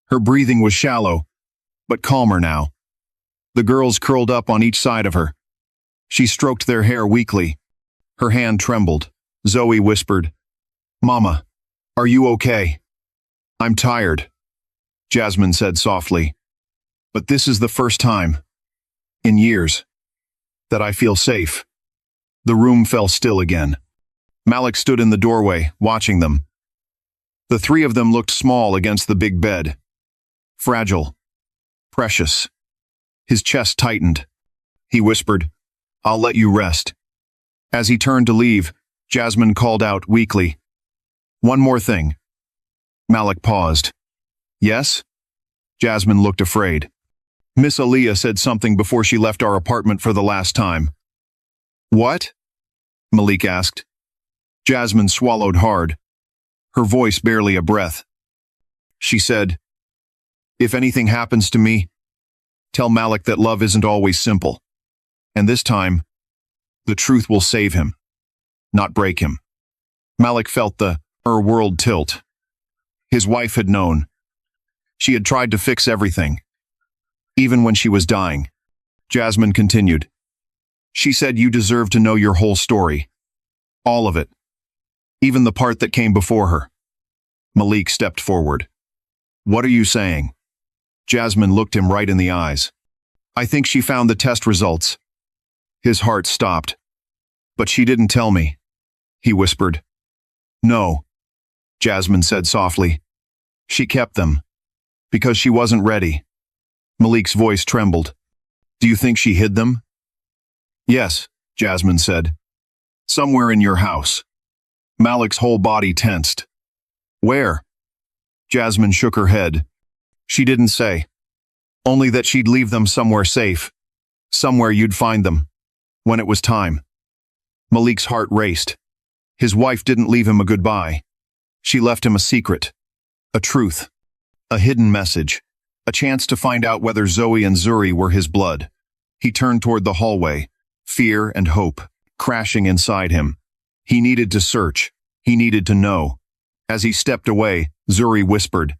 S1: Her breathing was shallow, but calmer now. The girls curled up on each side of her. She stroked their hair weakly. Her hand trembled. Zoe whispered, Mama, are you okay? I'm tired, Jasmine said softly. But this is the first time, in years, that I feel safe. The room fell still again. Malik stood in the doorway, watching them. The three of them looked small against the big bed. Fragile. Precious. His chest tightened. He whispered, I'll let you rest. As he turned to leave, Jasmine called out weakly, One more thing. Malik paused. Yes? Jasmine looked afraid. Miss Aaliyah said something before she left our apartment for the last time. What? Malik asked. Jasmine swallowed hard, her voice barely a breath. She said, If anything happens to me, tell Malik that love isn't always simple. And this time, the truth will save him, not break him. Malik felt the world tilt. His wife had known. She had tried to fix everything, even when she was dying. Jasmine continued. She said you deserve to know your whole story. All of it. Even the part that came before her. Malik stepped forward. What are you saying? Jasmine looked him right in the eyes. I think she found the test results. His heart stopped. But she didn't tell me, he whispered. No, Jasmine said softly. She kept them. Because she wasn't ready. Malik's voice trembled. Do you think she hid them? Yes, Jasmine said. Somewhere in your house. Malik's whole body tensed. Where? Jasmine shook her head. She didn't say. Only that she'd leave them somewhere safe. Somewhere you'd find them. When it was time. Malik's heart raced. His wife didn't leave him a goodbye. She left him a secret. A truth. A hidden message. A chance to find out whether Zoe and Zuri were his blood. He turned toward the hallway. Fear and hope crashing inside him. He needed to search. He needed to know. As he stepped away, Zuri whispered,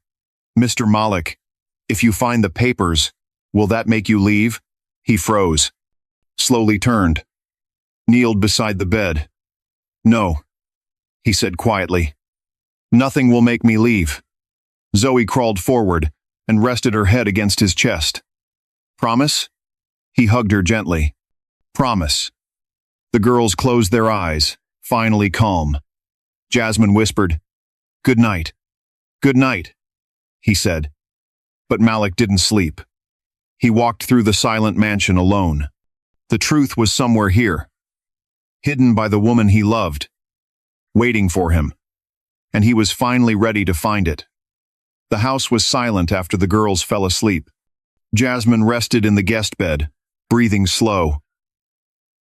S1: Mr. Malik, if you find the papers, will that make you leave? He froze. Slowly turned. Kneeled beside the bed. No, he said quietly. Nothing will make me leave. Zoe crawled forward and rested her head against his chest. Promise? He hugged her gently. Promise. The girls closed their eyes, finally calm. Jasmine whispered, Good night. Good night, he said. But Malik didn't sleep. He walked through the silent mansion alone. The truth was somewhere here, hidden by the woman he loved, waiting for him. And he was finally ready to find it. The house was silent after the girls fell asleep. Jasmine rested in the guest bed, breathing slow.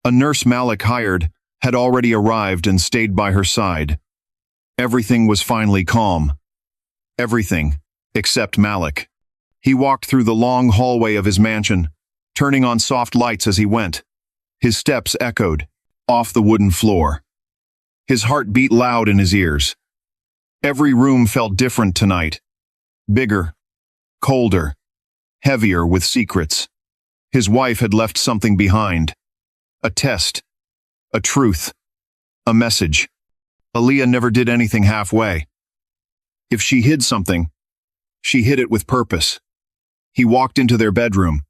S1: A nurse Malik hired had already arrived and stayed by her side. Everything was finally calm. Everything, except Malik. He walked through the long hallway of his mansion, turning on soft lights as he went. His steps echoed off the wooden floor. His heart beat loud in his ears. Every room felt different tonight. Bigger, colder, heavier with secrets. His wife had left something behind. A test. A truth. A message. Aaliyah never did anything halfway. If she hid something, she hid it with purpose. He walked into their bedroom.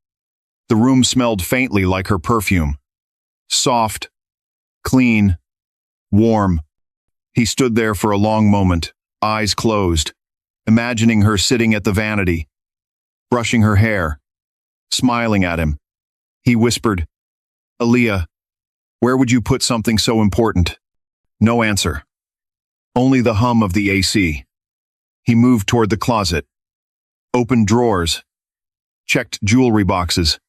S1: The room smelled faintly like her perfume. Soft, clean, warm. He stood there for a long moment, eyes closed, imagining her sitting at the vanity, brushing her hair, smiling at him. He whispered, Aaliyah, where would you put something so important? No answer. Only the hum of the AC. He moved toward the closet, opened drawers, checked jewelry boxes,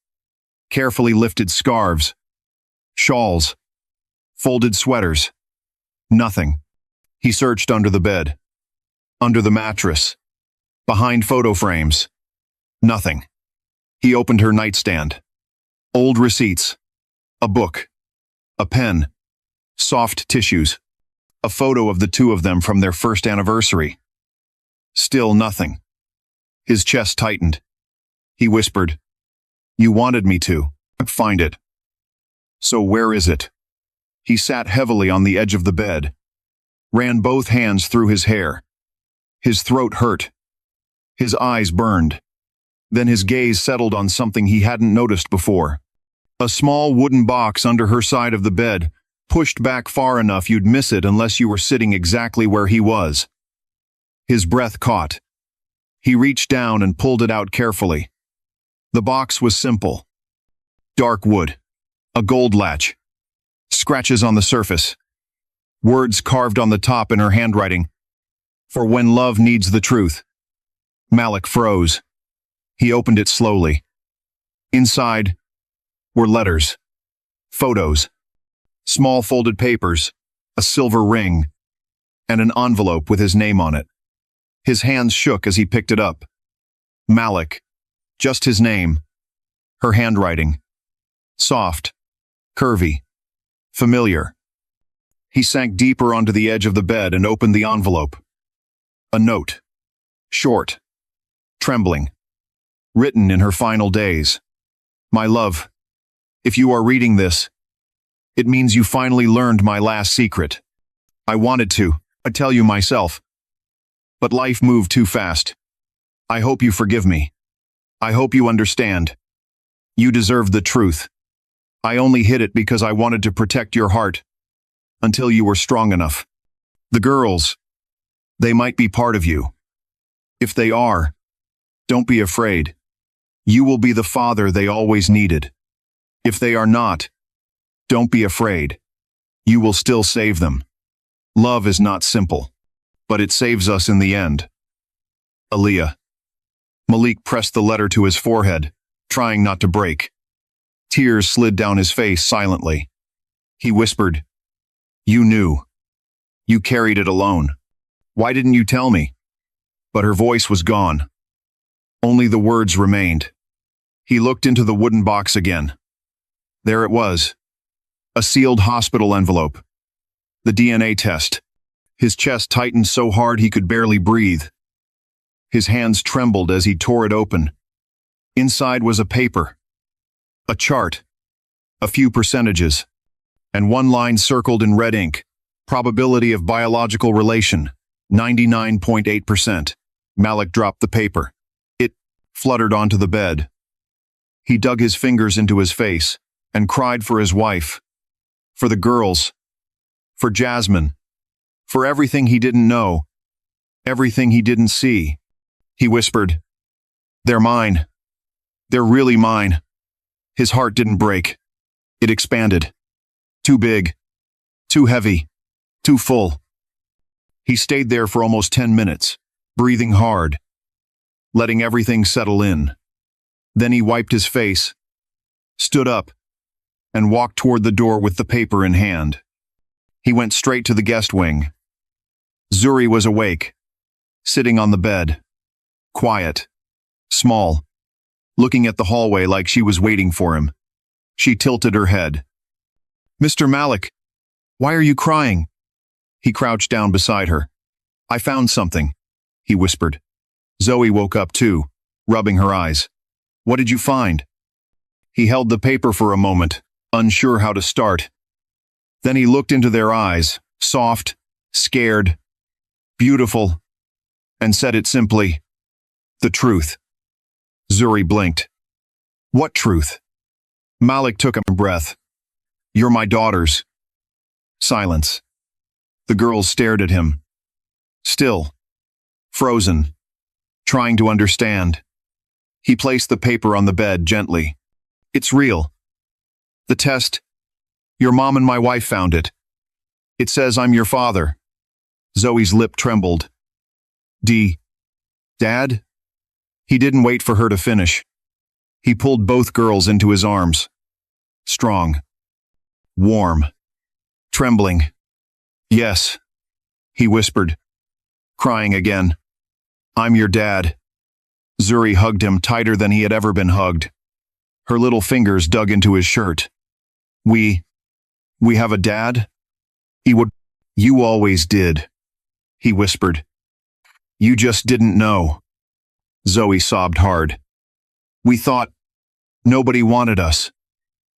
S1: carefully lifted scarves, shawls, folded sweaters. Nothing. He searched under the bed, under the mattress, behind photo frames. Nothing. He opened her nightstand. Old receipts, a book, a pen, soft tissues, a photo of the two of them from their first anniversary. Still nothing. His chest tightened. He whispered, You wanted me to find it. So where is it? He sat heavily on the edge of the bed, ran both hands through his hair. His throat hurt. His eyes burned. Then his gaze settled on something he hadn't noticed before. A small wooden box under her side of the bed, pushed back far enough you'd miss it unless you were sitting exactly where he was. His breath caught. He reached down and pulled it out carefully. The box was simple. Dark wood. A gold latch. Scratches on the surface. Words carved on the top in her handwriting. For when love needs the truth. Malik froze. He opened it slowly. Inside were letters, photos, small folded papers, a silver ring, and an envelope with his name on it. His hands shook as he picked it up. Malik. Just his name. Her handwriting. Soft. Curvy. Familiar. He sank deeper onto the edge of the bed and opened the envelope. A note. Short. Trembling. Written in her final days. My love, if you are reading this, it means you finally learned my last secret. I wanted to, I tell you myself. But life moved too fast. I hope you forgive me. I hope you understand. You deserve the truth. I only hid it because I wanted to protect your heart. Until you were strong enough. The girls, they might be part of you. If they are, don't be afraid. You will be the father they always needed. If they are not, don't be afraid. You will still save them. Love is not simple, but it saves us in the end. Aaliyah. Malik pressed the letter to his forehead, trying not to break. Tears slid down his face silently. He whispered, You knew. You carried it alone. Why didn't you tell me? But her voice was gone. Only the words remained. He looked into the wooden box again. There it was. A sealed hospital envelope. The DNA test. His chest tightened so hard he could barely breathe. His hands trembled as he tore it open. Inside was a paper. A chart. A few percentages. And one line circled in red ink. Probability of biological relation. 99.8%. Malik dropped the paper. It fluttered onto the bed. He dug his fingers into his face and cried for his wife, for the girls, for Jasmine, for everything he didn't know, everything he didn't see. He whispered, "They're mine. They're really mine." His heart didn't break. It expanded. Too big, too heavy, too full. He stayed there for almost 10 minutes, breathing hard, letting everything settle in. Then he wiped his face, stood up, and walked toward the door with the paper in hand. He went straight to the guest wing. Zuri was awake, sitting on the bed, quiet, small, looking at the hallway like she was waiting for him. She tilted her head. "Mr. Malik, why are you crying?" He crouched down beside her. "I found something," he whispered. Zoe woke up too, rubbing her eyes. "What did you find?" He held the paper for a moment, unsure how to start. Then he looked into their eyes, soft, scared, beautiful, and said it simply, "The truth." Zuri blinked. "What truth?" Malik took a breath. "You're my daughters." Silence. The girls stared at him. Still, frozen, trying to understand. He placed the paper on the bed gently. "It's real. The test, your mom and my wife found it. It says I'm your father." Zoe's lip trembled. Dad? He didn't wait for her to finish. He pulled both girls into his arms. Strong. Warm. Trembling. "Yes," he whispered, crying again. "I'm your dad." Zuri hugged him tighter than he had ever been hugged. Her little fingers dug into his shirt. We have a dad?" "You always did," he whispered. "You just didn't know." Zoe sobbed hard. "We thought nobody wanted us.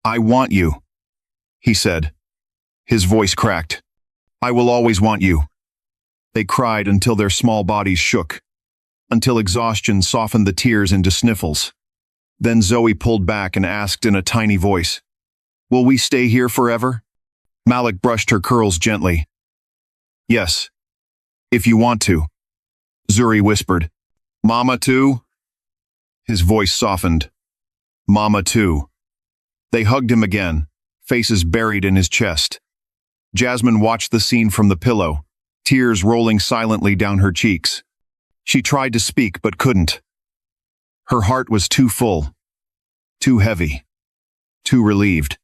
S1: I want you," he said. His voice cracked. "I will always want you." They cried until their small bodies shook, until exhaustion softened the tears into sniffles. Then Zoe pulled back and asked in a tiny voice, "Will we stay here forever?" Malik brushed her curls gently. "Yes, if you want to," Zuri whispered. "Mama too?" His voice softened. "Mama too." They hugged him again, faces buried in his chest. Jasmine watched the scene from the pillow, tears rolling silently down her cheeks. She tried to speak but couldn't. Her heart was too full, too heavy, too relieved.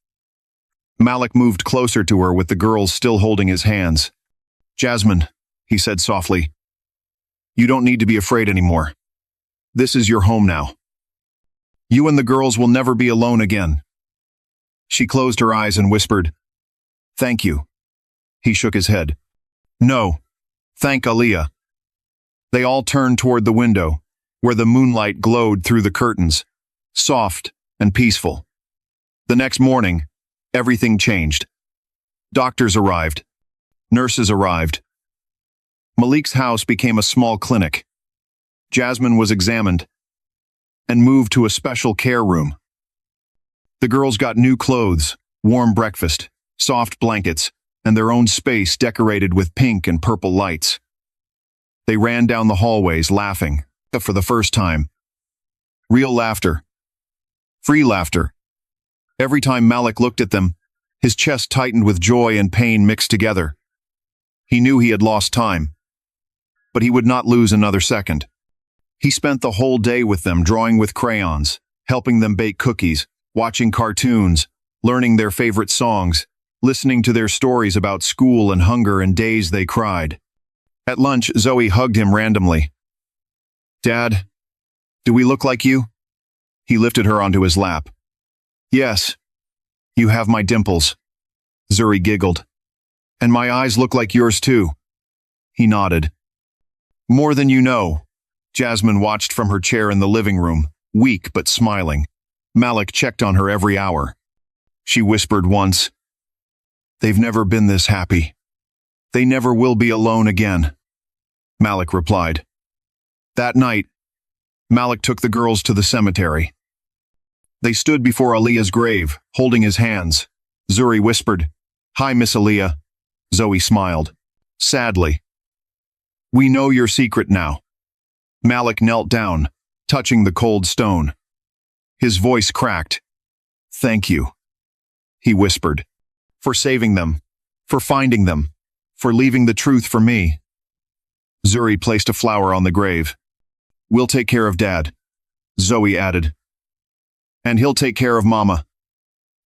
S1: Malik moved closer to her with the girls still holding his hands. "Jasmine," he said softly, "you don't need to be afraid anymore. This is your home now. You and the girls will never be alone again." She closed her eyes and whispered, "Thank you." He shook his head. "No, thank Aliyah." They all turned toward the window, where the moonlight glowed through the curtains, soft and peaceful. The next morning, everything changed. Doctors arrived. Nurses arrived. Malik's house became a small clinic. Jasmine was examined and moved to a special care room. The girls got new clothes, warm breakfast, soft blankets, and their own space decorated with pink and purple lights. They ran down the hallways laughing, for the first time. Real laughter. Free laughter. Every time Malik looked at them, his chest tightened with joy and pain mixed together. He knew he had lost time, but he would not lose another second. He spent the whole day with them drawing with crayons, helping them bake cookies, watching cartoons, learning their favorite songs, listening to their stories about school and hunger and days they cried. At lunch, Zoe hugged him randomly. "Dad, do we look like you?" He lifted her onto his lap. "Yes, you have my dimples." Zuri giggled. "And my eyes look like yours too." He nodded. "More than you know." Jasmine watched from her chair in the living room, weak but smiling. Malik checked on her every hour. She whispered once, "They've never been this happy. They never will be alone again." Malik replied. That night, Malik took the girls to the cemetery. They stood before Aaliyah's grave, holding his hands. Zuri whispered, "Hi, Miss Aaliyah." Zoe smiled. Sadly. "We know your secret now." Malik knelt down, touching the cold stone. His voice cracked. "Thank you," he whispered, "for saving them, for finding them, for leaving the truth for me." Zuri placed a flower on the grave. "We'll take care of Dad," Zoe added. "And he'll take care of Mama."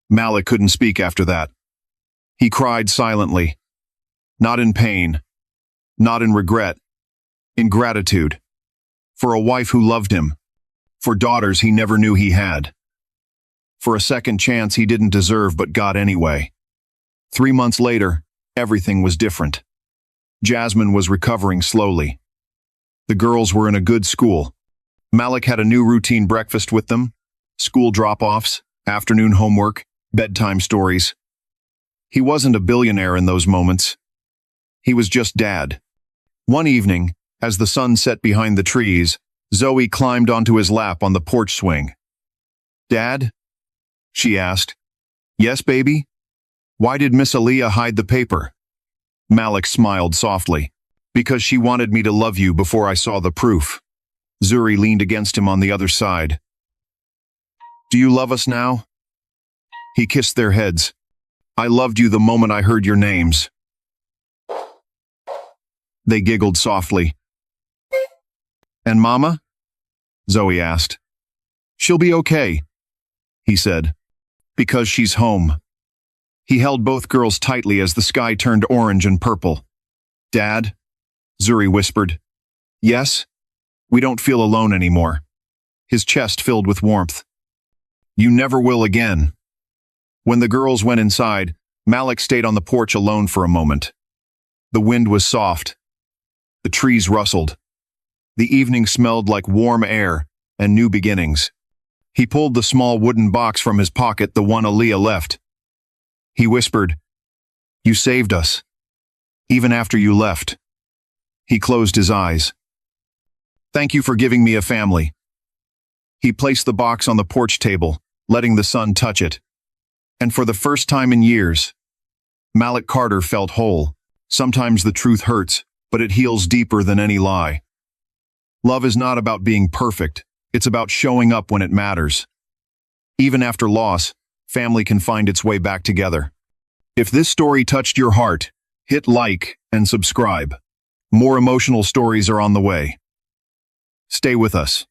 S1: Malik couldn't speak after that. He cried silently. Not in pain, not in regret, in gratitude. For a wife who loved him, for daughters he never knew he had, for a second chance he didn't deserve but got anyway. 3 months later, everything was different. Jasmine was recovering slowly. The girls were in a good school. Malik had a new routine breakfast with them, school drop-offs, afternoon homework, bedtime stories. He wasn't a billionaire in those moments. He was just Dad. One evening, as the sun set behind the trees, Zoe climbed onto his lap on the porch swing. "Dad?" she asked. "Yes, baby?" "Why did Miss Aaliyah hide the paper?" Malik smiled softly. "Because she wanted me to love you before I saw the proof." Zuri leaned against him on the other side. "Do you love us now?" He kissed their heads. "I loved you the moment I heard your names." They giggled softly. "And Mama?" Zoe asked. "She'll be okay," he said, "because she's home." He held both girls tightly as the sky turned orange and purple. "Dad?" Zuri whispered. "Yes? We don't feel alone anymore." His chest filled with warmth. "You never will again." When the girls went inside, Malik stayed on the porch alone for a moment. The wind was soft. The trees rustled. The evening smelled like warm air and new beginnings. He pulled the small wooden box from his pocket, the one Aaliyah left. He whispered, "You saved us, even after you left." He closed his eyes. "Thank you for giving me a family." He placed the box on the porch table, letting the sun touch it. And for the first time in years, Malik Carter felt whole. Sometimes the truth hurts, but it heals deeper than any lie. Love is not about being perfect. It's about showing up when it matters. Even after loss, family can find its way back together. If this story touched your heart, hit like and subscribe. More emotional stories are on the way. Stay with us.